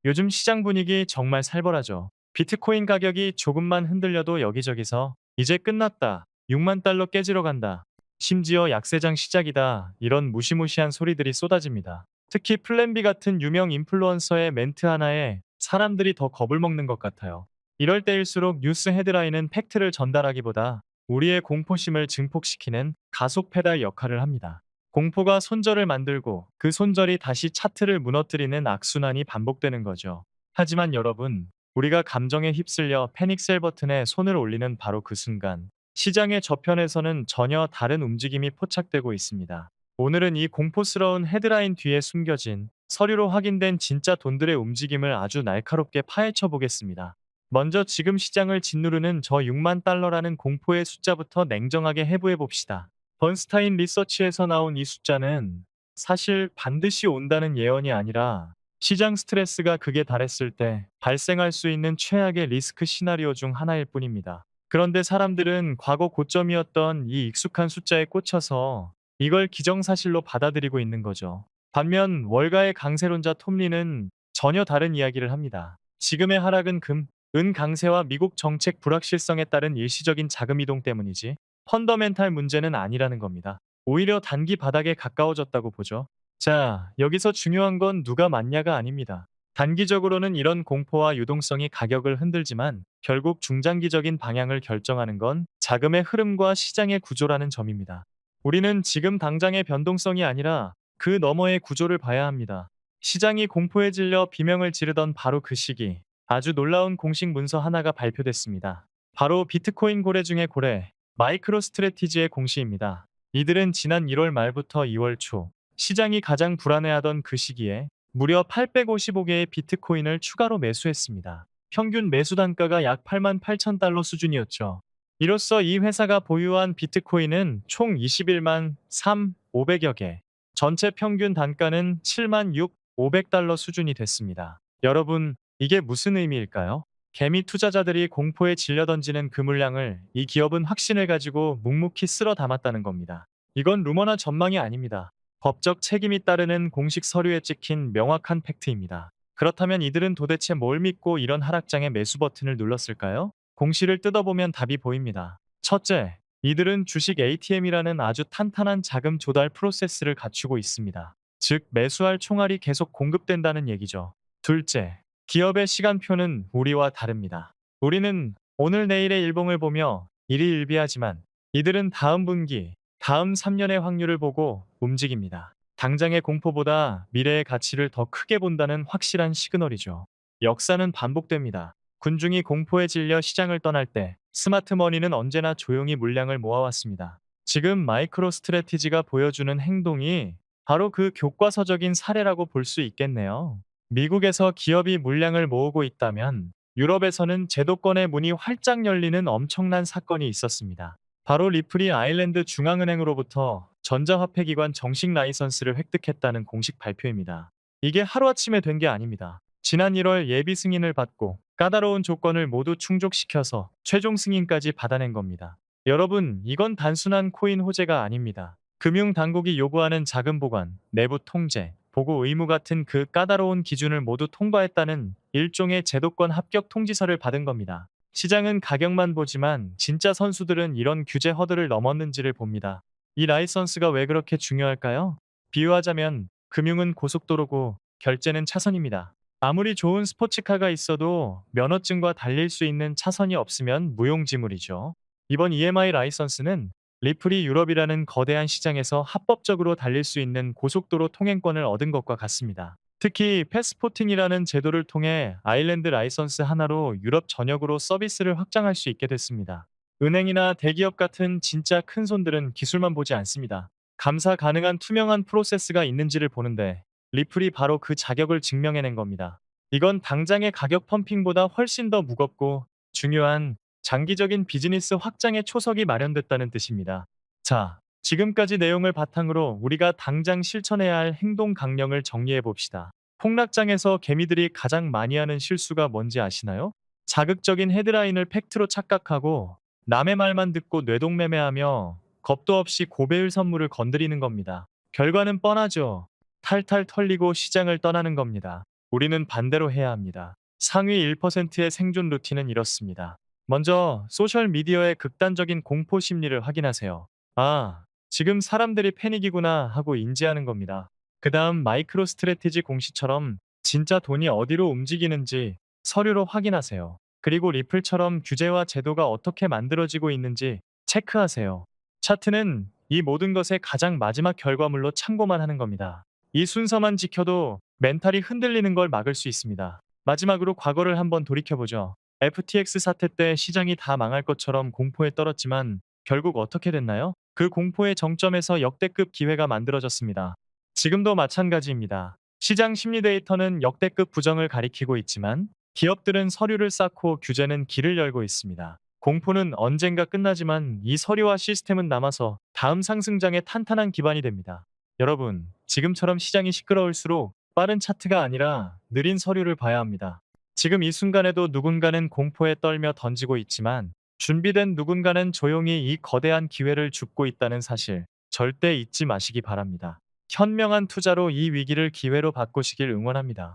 요즘 시장 분위기 정말 살벌하죠. 비트코인 가격이 조금만 흔들려도 여기저기서 이제 끝났다. 6만 달러 깨지러 간다. 심지어 약세장 시작이다. 이런 무시무시한 소리들이 쏟아집니다. 특히 플랜B 같은 유명 인플루언서의 멘트 하나에 사람들이 더 겁을 먹는 것 같아요. 이럴 때일수록 뉴스 헤드라인은 팩트를 전달하기보다 우리의 공포심을 증폭시키는 가속 페달 역할을 합니다. 공포가 손절을 만들고 그 손절이 다시 차트를 무너뜨리는 악순환이 반복되는 거죠. 하지만 여러분, 우리가 감정에 휩쓸려 패닉셀 버튼에 손을 올리는 바로 그 순간, 시장의 저편에서는 전혀 다른 움직임이 포착되고 있습니다. 오늘은 이 공포스러운 헤드라인 뒤에 숨겨진 서류로 확인된 진짜 돈들의 움직임을 아주 날카롭게 파헤쳐 보겠습니다. 먼저 지금 시장을 짓누르는 저 6만 달러라는 공포의 숫자부터 냉정하게 해부해 봅시다. 번스타인 리서치에서 나온 이 숫자는 사실 반드시 온다는 예언이 아니라 시장 스트레스가 극에 달했을 때 발생할 수 있는 최악의 리스크 시나리오 중 하나일 뿐입니다. 그런데 사람들은 과거 고점이었던 이 익숙한 숫자에 꽂혀서 이걸 기정사실로 받아들이고 있는 거죠. 반면 월가의 강세론자 톰리는 전혀 다른 이야기를 합니다. 지금의 하락은 은 강세와 미국 정책 불확실성에 따른 일시적인 자금 이동 때문이지 펀더멘탈 문제는 아니라는 겁니다. 오히려 단기 바닥에 가까워졌다고 보죠. 자, 여기서 중요한 건 누가 맞냐가 아닙니다. 단기적으로는 이런 공포와 유동성이 가격을 흔들지만 결국 중장기적인 방향을 결정하는 건 자금의 흐름과 시장의 구조라는 점입니다. 우리는 지금 당장의 변동성이 아니라 그 너머의 구조를 봐야 합니다. 시장이 공포에 질려 비명을 지르던 바로 그 시기, 아주 놀라운 공식 문서 하나가 발표됐습니다. 바로 비트코인 고래 중의 고래, 마이크로 스트래티지의 공시입니다. 이들은 지난 1월 말부터 2월 초, 시장이 가장 불안해하던 그 시기에 무려 855개의 비트코인을 추가로 매수했습니다. 평균 매수 단가가 약 8만 8천 달러 수준이었죠. 이로써 이 회사가 보유한 비트코인은 총 21만 500여 개, 전체 평균 단가는 7만 500달러 수준이 됐습니다. 여러분, 이게 무슨 의미일까요? 개미 투자자들이 공포에 질려 던지는 그 물량을 이 기업은 확신을 가지고 묵묵히 쓸어 담았다는 겁니다. 이건 루머나 전망이 아닙니다. 법적 책임이 따르는 공식 서류에 찍힌 명확한 팩트입니다. 그렇다면 이들은 도대체 뭘 믿고 이런 하락장의 매수 버튼을 눌렀을까요? 공시를 뜯어보면 답이 보입니다. 첫째, 이들은 주식 ATM이라는 아주 탄탄한 자금 조달 프로세스를 갖추고 있습니다. 즉, 매수할 총알이 계속 공급된다는 얘기죠. 둘째, 기업의 시간표는 우리와 다릅니다. 우리는 오늘 내일의 일봉을 보며 일희일비하지만 이들은 다음 분기, 다음 3년의 확률을 보고 움직입니다. 당장의 공포보다 미래의 가치를 더 크게 본다는 확실한 시그널이죠. 역사는 반복됩니다. 군중이 공포에 질려 시장을 떠날 때 스마트머니는 언제나 조용히 물량을 모아왔습니다. 지금 마이크로 스트래티지가 보여주는 행동이 바로 그 교과서적인 사례라고 볼 수 있겠네요. 미국에서 기업이 물량을 모으고 있다면 유럽에서는 제도권의 문이 활짝 열리는 엄청난 사건이 있었습니다. 바로 리플이 아일랜드 중앙은행으로부터 전자화폐 기관 정식 라이선스를 획득했다는 공식 발표입니다. 이게 하루아침에 된 게 아닙니다. 지난 1월 예비 승인을 받고 까다로운 조건을 모두 충족시켜서 최종 승인까지 받아낸 겁니다. 여러분, 이건 단순한 코인 호재가 아닙니다. 금융당국이 요구하는 자금 보관, 내부 통제, 보고 의무 같은 그 까다로운 기준을 모두 통과했다는 일종의 제도권 합격 통지서를 받은 겁니다. 시장은 가격만 보지만 진짜 선수들은 이런 규제 허들을 넘었는지를 봅니다. 이 라이선스가 왜 그렇게 중요할까요? 비유하자면 금융은 고속도로고 결제는 차선입니다. 아무리 좋은 스포츠카가 있어도 면허증과 달릴 수 있는 차선이 없으면 무용지물이죠. 이번 EMI 라이선스는 리플이 유럽이라는 거대한 시장에서 합법적으로 달릴 수 있는 고속도로 통행권을 얻은 것과 같습니다. 특히 패스포팅이라는 제도를 통해 아일랜드 라이선스 하나로 유럽 전역으로 서비스를 확장할 수 있게 됐습니다. 은행이나 대기업 같은 진짜 큰 손들은 기술만 보지 않습니다. 감사 가능한 투명한 프로세스가 있는지를 보는데 리플이 바로 그 자격을 증명해낸 겁니다. 이건 당장의 가격 펌핑보다 훨씬 더 무겁고 중요한 장기적인 비즈니스 확장의 초석이 마련됐다는 뜻입니다. 자, 지금까지 내용을 바탕으로 우리가 당장 실천해야 할 행동 강령을 정리해 봅시다. 폭락장에서 개미들이 가장 많이 하는 실수가 뭔지 아시나요? 자극적인 헤드라인을 팩트로 착각하고 남의 말만 듣고 뇌동매매하며 겁도 없이 고배율 선물을 건드리는 겁니다. 결과는 뻔하죠. 탈탈 털리고 시장을 떠나는 겁니다. 우리는 반대로 해야 합니다. 상위 1%의 생존 루틴은 이렇습니다. 먼저 소셜미디어의 극단적인 공포 심리를 확인하세요. 아, 지금 사람들이 패닉이구나 하고 인지하는 겁니다. 그 다음 마이크로 스트래티지 공시처럼 진짜 돈이 어디로 움직이는지 서류로 확인하세요. 그리고 리플처럼 규제와 제도가 어떻게 만들어지고 있는지 체크하세요. 차트는 이 모든 것의 가장 마지막 결과물로 참고만 하는 겁니다. 이 순서만 지켜도 멘탈이 흔들리는 걸 막을 수 있습니다. 마지막으로 과거를 한번 돌이켜보죠. FTX 사태 때 시장이 다 망할 것처럼 공포에 떨었지만 결국 어떻게 됐나요? 그 공포의 정점에서 역대급 기회가 만들어졌습니다. 지금도 마찬가지입니다. 시장 심리 데이터는 역대급 부정을 가리키고 있지만 기업들은 서류를 쌓고 규제는 길을 열고 있습니다. 공포는 언젠가 끝나지만 이 서류와 시스템은 남아서 다음 상승장의 탄탄한 기반이 됩니다. 여러분, 지금처럼 시장이 시끄러울수록 빠른 차트가 아니라 느린 서류를 봐야 합니다. 지금 이 순간에도 누군가는 공포에 떨며 던지고 있지만 준비된 누군가는 조용히 이 거대한 기회를 줍고 있다는 사실 절대 잊지 마시기 바랍니다. 현명한 투자로 이 위기를 기회로 바꾸시길 응원합니다.